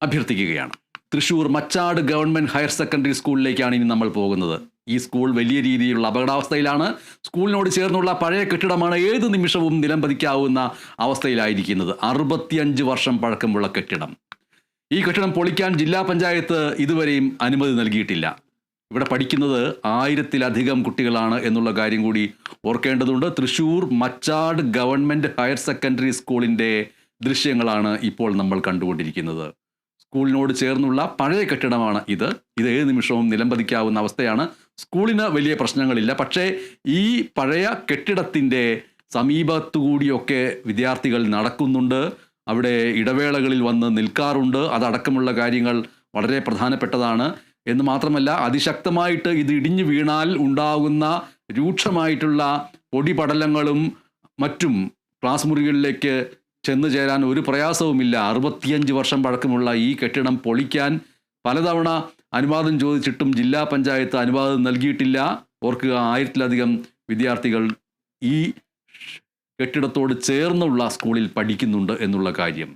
അഭ്യർത്ഥിക്കുകയാണ്. Thrissur Machad government higher secondary സ്കൂളിലേക്കാണ് ഇനി നമ്മൾ പോകുന്നത്. ഈ സ്കൂൾ വലിയ രീതിയിലുള്ള അപകടാവസ്ഥയിലാണ്. സ്കൂളിനോട് ചേർന്നുള്ള പഴയ കെട്ടിടമാണ് ഏത് നിമിഷവും നിലംപതിക്കാവുന്ന അവസ്ഥയിലായിരിക്കുന്നത്. 65 വർഷം പഴക്കമുള്ള കെട്ടിടം. ഈ കെട്ടിടം പൊളിക്കാൻ ജില്ലാ പഞ്ചായത്ത് ഇതുവരെയും അനുമതി നൽകിയിട്ടില്ല. ഇവിടെ പഠിക്കുന്നത് 1000-ലധികം കുട്ടികളാണ് എന്നുള്ള കാര്യം കൂടി ഓർക്കേണ്ടതുണ്ട്. Thrissur Machad government higher secondary സ്കൂളിൻ്റെ ദൃശ്യങ്ങളാണ് ഇപ്പോൾ നമ്മൾ കണ്ടുകൊണ്ടിരിക്കുന്നത്. സ്കൂളിനോട് ചേർന്നുള്ള പഴയ കെട്ടിടമാണ് ഇത് ഏത് നിമിഷവും നിലംപതിക്കാവുന്ന അവസ്ഥയാണ്. സ്കൂളിന് വലിയ പ്രശ്നങ്ങളില്ല. പക്ഷേ ഈ പഴയ കെട്ടിടത്തിൻ്റെ സമീപത്തുകൂടിയൊക്കെ വിദ്യാർത്ഥികൾ നടക്കുന്നുണ്ട്. അവിടെ ഇടവേളകളിൽ വന്ന് നിൽക്കാറുണ്ട്. അതടക്കമുള്ള കാര്യങ്ങൾ വളരെ പ്രധാനപ്പെട്ടതാണ്. എന്ന് മാത്രമല്ല, അതിശക്തമായിട്ട് ഇത് ഇടിഞ്ഞു വീണാൽ ഉണ്ടാകുന്ന രൂക്ഷമായിട്ടുള്ള പൊടിപടലങ്ങളും മറ്റും ക്ലാസ് മുറികളിലേക്ക് ചെന്നു ചേരാൻ ഒരു പ്രയാസവുമില്ല. 65 വർഷം പഴക്കമുള്ള ഈ കെട്ടിടം പൊളിക്കാൻ പലതവണ അനുവാദം ചോദിച്ചിട്ടും ജില്ലാ പഞ്ചായത്ത് അനുവാദം നൽകിയിട്ടില്ല. ഓർക്കുക, 1000-ലധികം വിദ്യാർത്ഥികൾ ഈ കെട്ടിടത്തോട് ചേർന്നുള്ള സ്കൂളിൽ പഠിക്കുന്നുണ്ട് എന്നുള്ള കാര്യം.